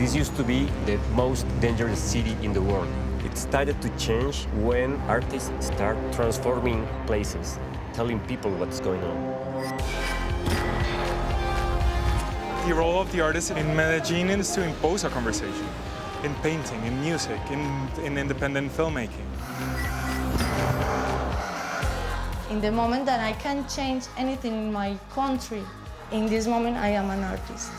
This used to be the most dangerous city in the world. It started to change when artists start transforming places, telling people what's going on. The role of the artist in Medellin is to impose a conversation in painting, in music, in independent filmmaking. In the moment that I can change anything in my country, in this moment I am an artist.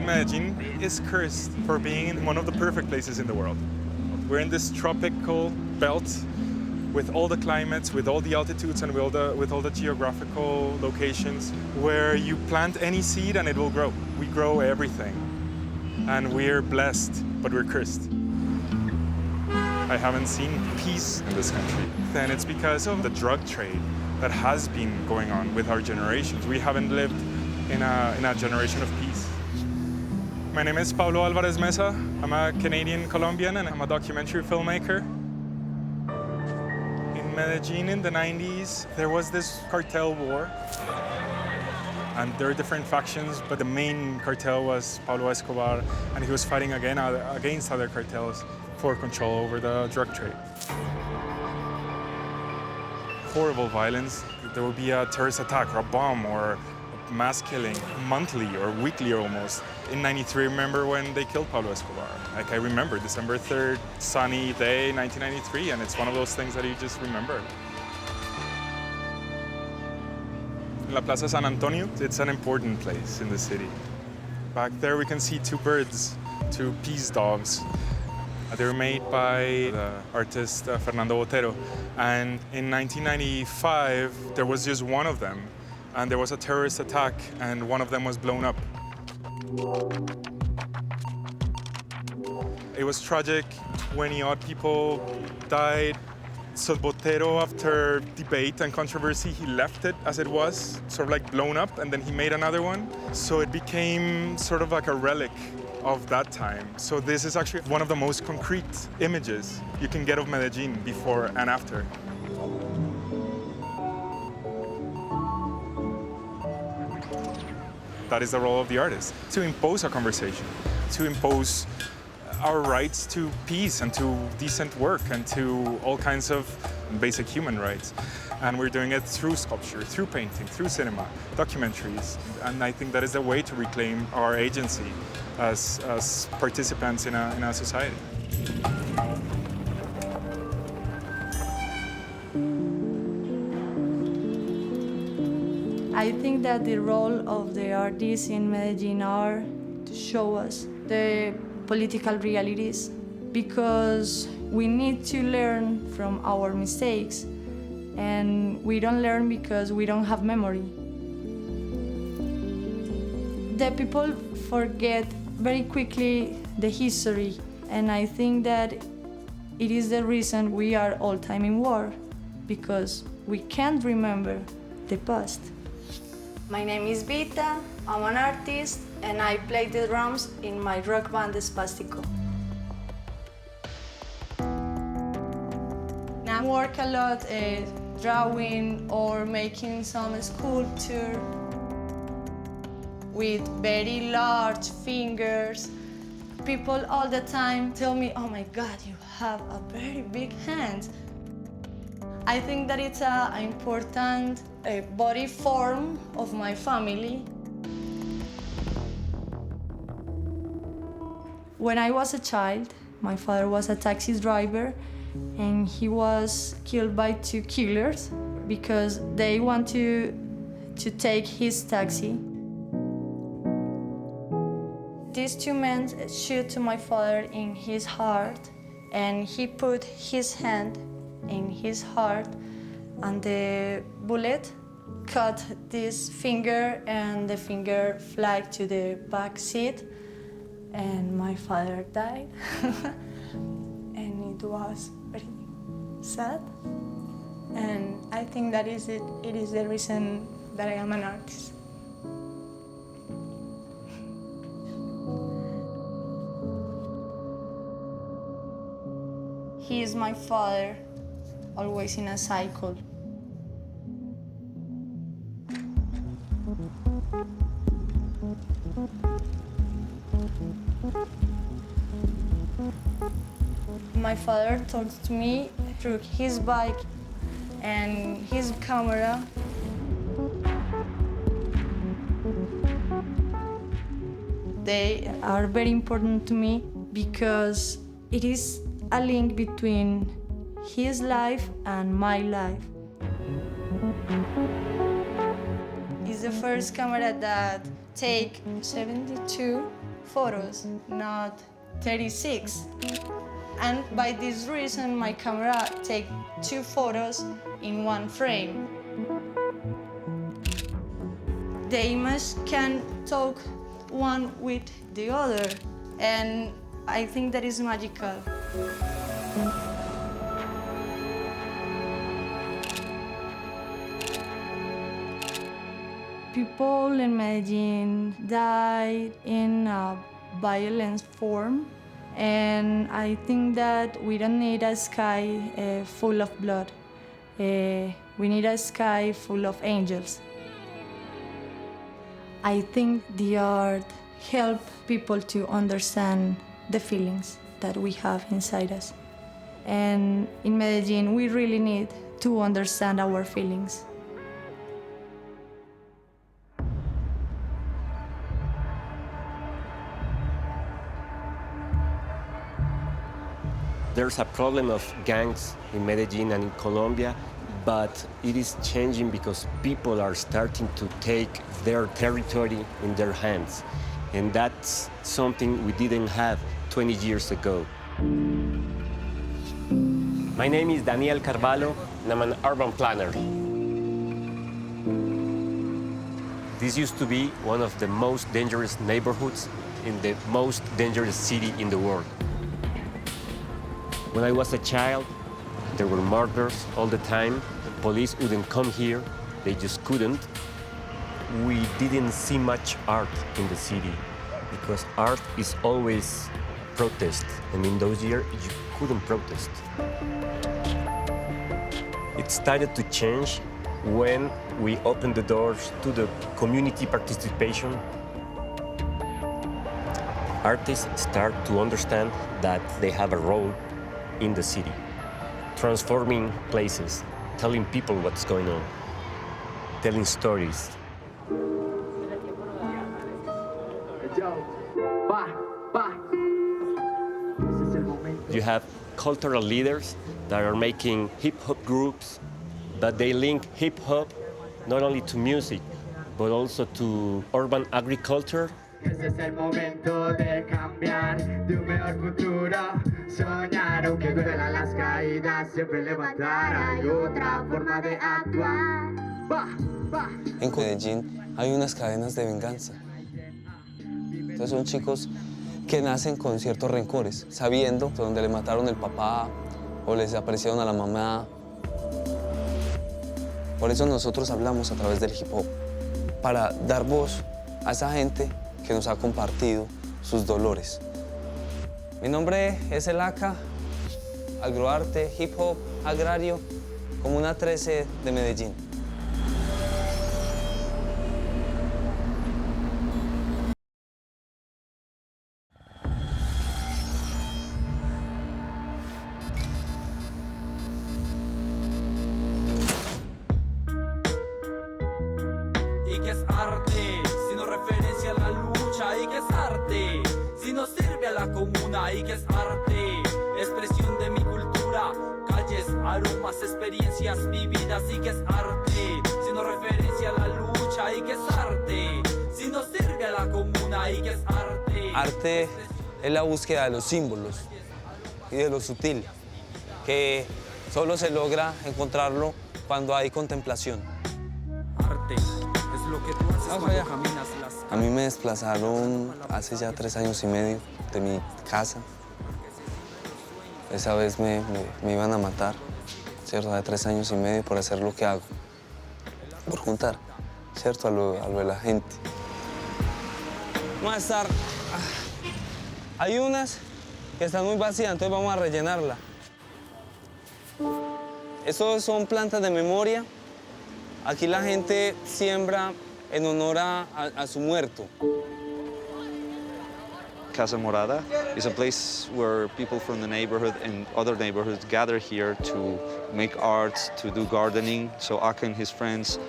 Medellin is cursed for being in one of the perfect places in the world. We're in this tropical belt with all the climates, with all the altitudes, and with all the geographical locations where you plant any seed and it will grow. We grow everything. And we're blessed, but we're cursed. I haven't seen peace in this country. And it's because of the drug trade that has been going on with our generations. We haven't lived in a generation of peace. My name is Pablo Alvarez Mesa. I'm a Canadian Colombian and I'm a documentary filmmaker. In Medellin in the 90s, there was this cartel war. And there are different factions, but the main cartel was Pablo Escobar, and he was fighting against other cartels for control over the drug trade. Horrible violence. There would be a terrorist attack or a bomb or a mass killing monthly or weekly almost. In '93, remember when they killed Pablo Escobar? Like I remember December 3rd, sunny day, 1993, and it's one of those things that you just remember. La Plaza San Antonio, it's an important place in the city. Back there we can see two birds, two peace dogs. They were made by the artist Fernando Botero. And in 1995, there was just one of them. And there was a terrorist attack, and one of them was blown up. It was tragic. 20-odd people died. So Botero, after debate and controversy, he left it as it was, sort of like blown up, and then he made another one. So it became sort of like a relic of that time. So this is actually one of the most concrete images you can get of Medellin before and after. That is the role of the artist, to impose a conversation, to impose our rights to peace and to decent work and to all kinds of basic human rights. And we're doing it through sculpture, through painting, through cinema, documentaries. And I think that is the way to reclaim our agency as participants in a society. I think that the role of the artists in Medellin are to show us the political realities, because we need to learn from our mistakes, and we don't learn because we don't have memory. The people forget very quickly the history, and I think that it is the reason we are all time in war, because we can't remember the past. My name is Vita, I'm an artist, and I play the drums in my rock band Spastico. I work a lot drawing or making some sculpture with very large fingers. People all the time tell me, oh my God, you have a very big hand. I think that it's an important body form of my family. When I was a child, my father was a taxi driver, and he was killed by two killers because they want to take his taxi. These two men shoot to my father in his heart, and he put his hand in his heart, and the bullet cut this finger, and the finger flew to the back seat, and my father died. And it was very sad. And I think that is it. It is the reason that I am an artist. he is my father, always in a cycle. My father talks to me through his bike and his camera. They are very important to me because it is a link between his life and my life. It's the first camera that takes 72 photos, not 36. And by this reason, my camera takes 2 photos in one frame. The image can talk one with the other, and I think that is magical. People in Medellin died in a violent form, and I think that we don't need a sky full of blood. We need a sky full of angels. I think the art helps people to understand the feelings that we have inside us. And in Medellin, we really need to understand our feelings. There's a problem of gangs in Medellin and in Colombia, but it is changing because people are starting to take their territory in their hands. And that's something we didn't have 20 years ago. My name is Daniel Carvalho, and I'm an urban planner. This used to be one of the most dangerous neighborhoods in the most dangerous city in the world. When I was a child, there were murders all the time. The police wouldn't come here, they just couldn't. We didn't see much art in the city because art is always protest, and in those years you couldn't protest. It started to change when we opened the doors to the community participation. Artists start to understand that they have a role in the city, transforming places, telling people what's going on, telling stories. You have cultural leaders that are making hip-hop groups, but they link hip-hop not only to music, but also to urban agriculture. Ese es el momento de cambiar, de un mejor futuro, soñar aunque duelan las caídas, siempre levantar, hay otra forma de actuar. En Medellín hay unas cadenas de venganza. Entonces son chicos que nacen con ciertos rencores, sabiendo que donde le mataron el papá o les desaparecieron a la mamá. Por eso nosotros hablamos a través del hip hop, para dar voz a esa gente que nos ha compartido sus dolores. Mi nombre es el ACA, Agroarte, Hip Hop, Agrario, Comuna 13 de Medellín. ¿Y qué es arte? Sino referencia a la lucha. ¿Y qué es arte? Si no sirve a la comuna. ¿Y qué es arte? Expresión de mi cultura. Calles, aromas, experiencias vividas. ¿Y qué es arte? Sino referencia a la lucha. ¿Y qué es arte? Si no sirve a la comuna. ¿Y qué es arte? Arte es la búsqueda de los símbolos y de lo sutil, que solo se logra encontrarlo cuando hay contemplación. Arte es lo que tú haces cuando caminas las calles. A mí me desplazaron hace ya 3 años y medio de mi casa. Esa vez me iban a matar, ¿cierto? Hace 3 años y medio por hacer lo que hago, por juntar, ¿cierto? A lo de la gente. Vamos a estar... Hay unas que están muy vacías, entonces vamos a rellenarla. Estos son plantas de memoria. Aquí la gente siembra en honor a su muerto. Casa Morada is a place where people from the neighborhood and other neighborhoods gather here to make art, to do gardening. So Aka and his friends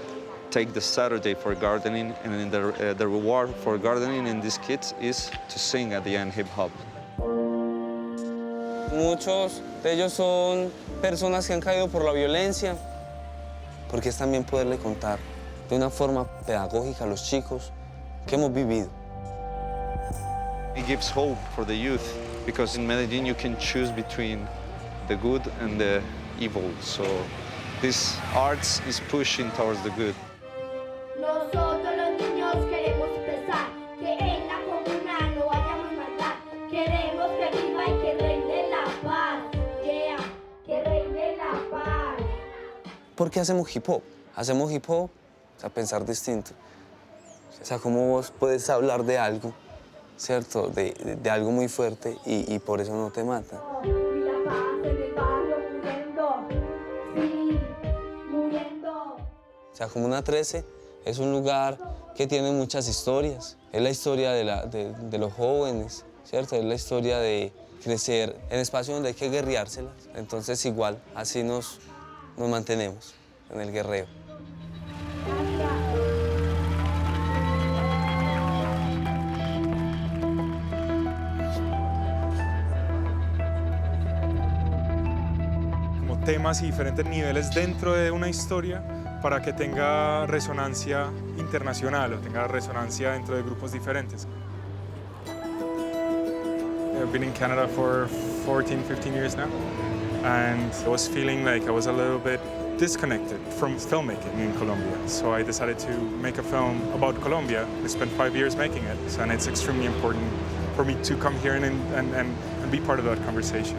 take the Saturday for gardening, and then the reward for gardening in these kids is to sing at the end hip-hop. Muchos de ellos son personas que han caído por la violencia, porque es también poderle contar de una forma pedagógica a los chicos que hemos vivido. It gives hope for the youth, because in Medellin you can choose between the good and the evil. So this arts is pushing towards the good. Nosotros los niños queremos expresar que en la comuna no hayamos maldad. Queremos que viva y que reine la paz. Yeah, que reine la paz. ¿Por qué hacemos hip hop? Hacemos hip hop, o sea, pensar distinto. O sea, cómo vos puedes hablar de algo, ¿cierto? De algo muy fuerte y por eso no te matan. Y la paz en el barrio muriendo, sí, muriendo. O sea, Comuna 13 es un lugar que tiene muchas historias. Es la historia de los jóvenes, ¿cierto? Es la historia de crecer en espacios donde hay que guerreárselas. Entonces, igual, así nos mantenemos en el guerreo. Como temas y diferentes niveles dentro de una historia para que tenga resonancia internacional o tenga resonancia dentro de grupos diferentes. I've been in Canada for 14, 15 years now, and I was feeling like I was a little bit disconnected from filmmaking in Colombia. So I decided to make a film about Colombia. I spent 5 years making it, and it's extremely important for me to come here and be part of that conversation.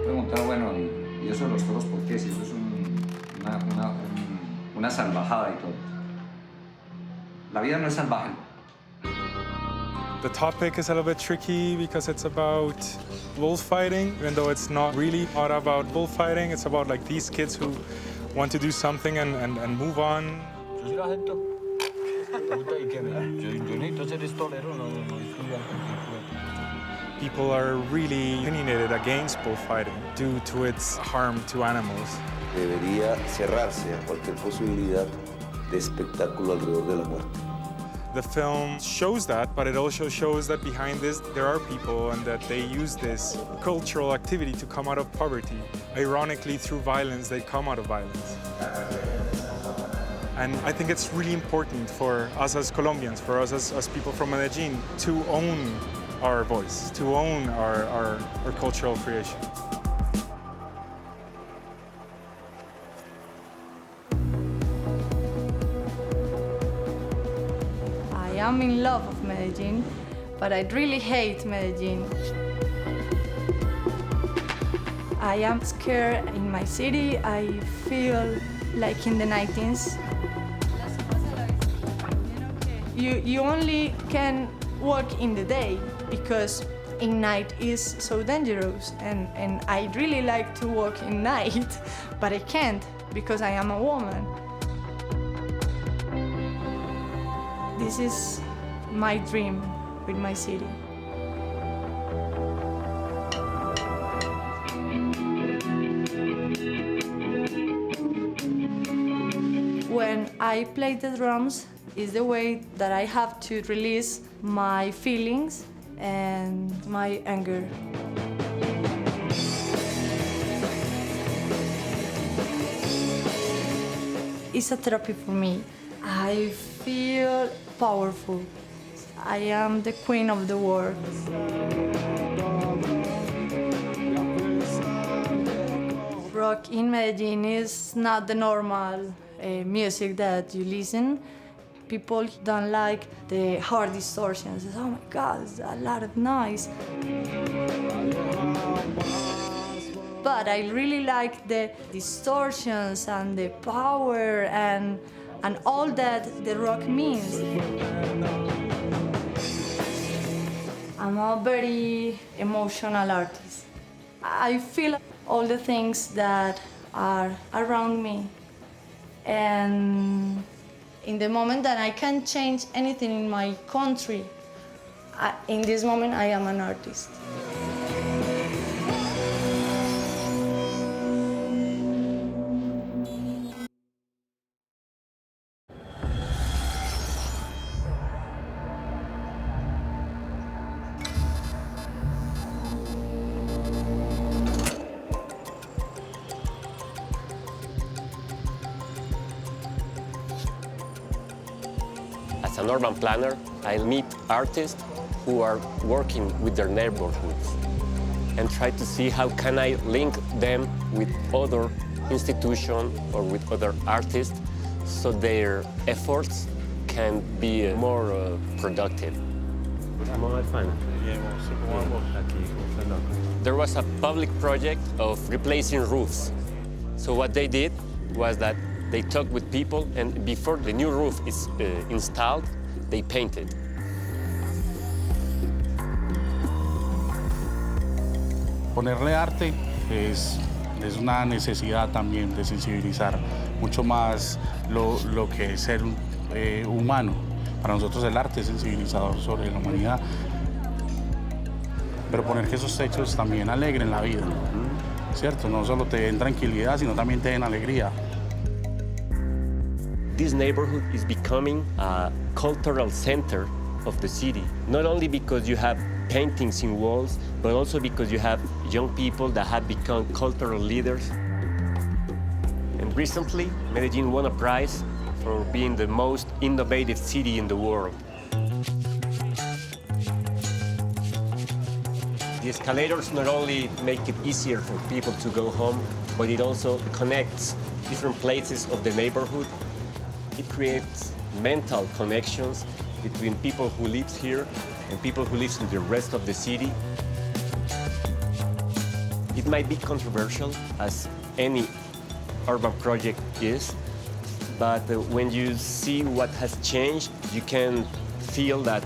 Preguntado, bueno, y eso de los toros, ¿por qué? Si eso es una salvajada y todo. La vida no es salvaje. The topic is a little bit tricky because it's about bullfighting, even though it's not really all about bullfighting. It's about like these kids who want to do something and move on. People are really opinionated against bullfighting due to its harm to animals. Debería cerrarse a cualquier posibilidad de espectáculo alrededor de la muerte. The film shows that, but it also shows that behind this there are people and that they use this cultural activity to come out of poverty. Ironically, through violence, they come out of violence. And I think it's really important for us as Colombians, for us as people from Medellin, to own our voice, to own our cultural creation. I am in love with Medellin, but I really hate Medellin. I am scared in my city. I feel like in the 19th. You only can walk in the day because in night is so dangerous, and I really like to walk in night, but I can't because I am a woman. This is my dream with my city. When I play the drums, is the way that I have to release my feelings and my anger. It's a therapy for me. I feel powerful. I am the queen of the world. Rock in Medellin is not the normal music that you listen. People don't like the hard distortions. Oh my God, it's a lot of noise. But I really like the distortions and the power and all that the rock means. I'm a very emotional artist. I feel all the things that are around me. And in the moment that I can't change anything in my country, in this moment I am an artist. As an urban planner, I meet artists who are working with their neighborhoods and try to see how can I link them with other institutions or with other artists so their efforts can be more productive. There was a public project of replacing roofs. So what they did was that they talked with people, and before the new roof is installed, they painted. Ponerle arte es una necesidad también de sensibilizar mucho más lo que es ser humano. Para nosotros el arte es sensibilizador sobre la humanidad, pero poner que esos hechos también alegren la vida, ¿cierto? No solo te den tranquilidad, sino también te den alegría. This neighborhood is becoming a cultural center of the city, not only because you have paintings in walls, but also because you have young people that have become cultural leaders. And recently, Medellin won a prize for being the most innovative city in the world. The escalators not only make it easier for people to go home, but it also connects different places of the neighborhood. It creates mental connections between people who live here and people who live in the rest of the city. It might be controversial, as any urban project is, but when you see what has changed, you can feel that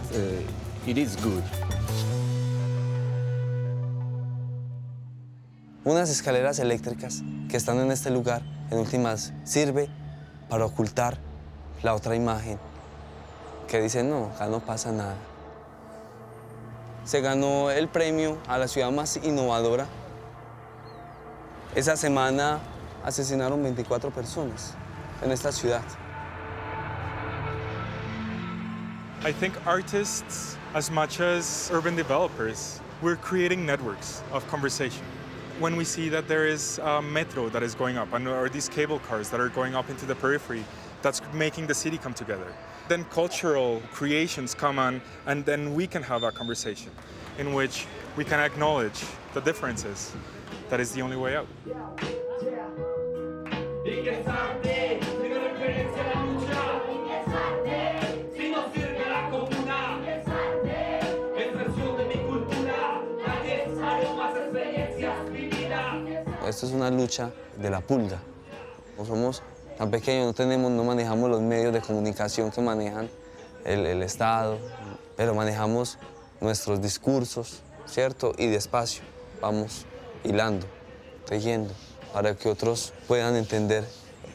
it is good. Unas escaleras eléctricas que están en este lugar, en últimas, sirve para ocultar la otra imagen que dice, no, acá no pasa nada. Se ganó el premio a la ciudad más innovadora. Esa semana asesinaron 24 personas en esta ciudad. I think artists, as much as urban developers, we're creating networks of conversation. When we see that there is a metro that is going up, or these cable cars that are going up into the periphery, that's making the city come together. Then cultural creations come on, and then we can have a conversation in which we can acknowledge the differences. That is the only way out. Esto es una lucha de la pulga. No somos tan pequeños, no manejamos los medios de comunicación que manejan el Estado, pero manejamos nuestros discursos, ¿cierto? Y despacio vamos hilando, tejiendo, para que otros puedan entender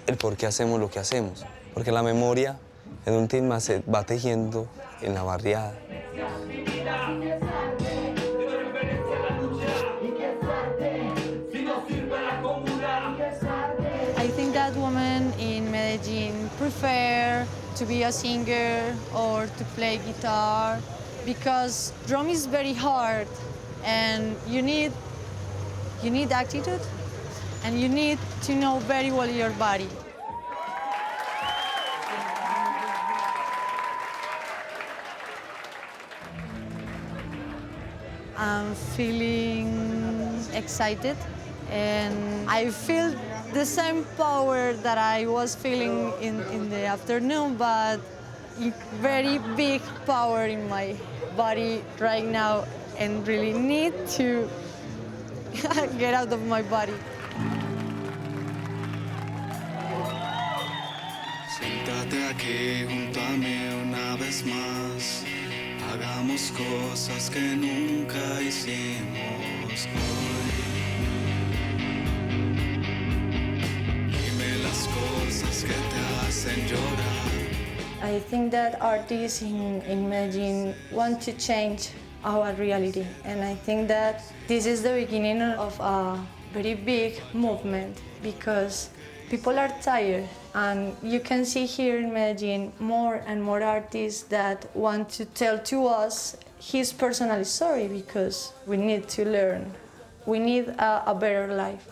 el por qué hacemos lo que hacemos. Porque la memoria, en última, se va tejiendo en la barriada. I think that women in Medellin prefer to be a singer or to play guitar because drum is very hard and you need attitude and you need to know very well your body. I'm feeling excited and I feel the same power that I was feeling in the afternoon, but very big power in my body right now and really need to get out of my body. Siéntate aquí junto a mí una vez más. Hagamos cosas que nunca hicimos hoy. I think that artists in Medellin want to change our reality, and I think that this is the beginning of a very big movement because people are tired, and you can see here in Medellin more and more artists that want to tell to us his personal story because we need to learn. We need a better life.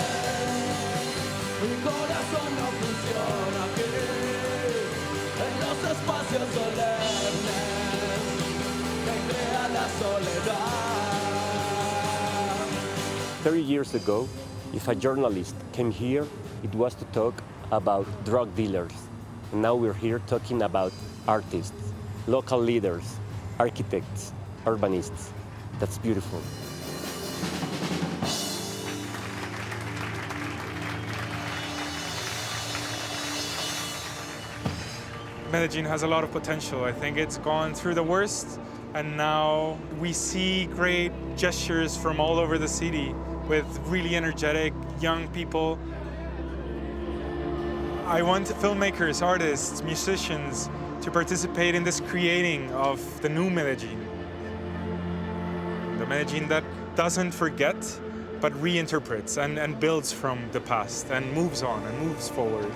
– 30 years ago, if a journalist came here, it was to talk about drug dealers. And now we're here talking about artists, local leaders, architects, urbanists. That's beautiful. Medellin has a lot of potential. I think it's gone through the worst, and now we see great gestures from all over the city with really energetic young people. I want filmmakers, artists, musicians to participate in this creating of the new Medellin. The Medellin that doesn't forget, but reinterprets and builds from the past and moves on and moves forward.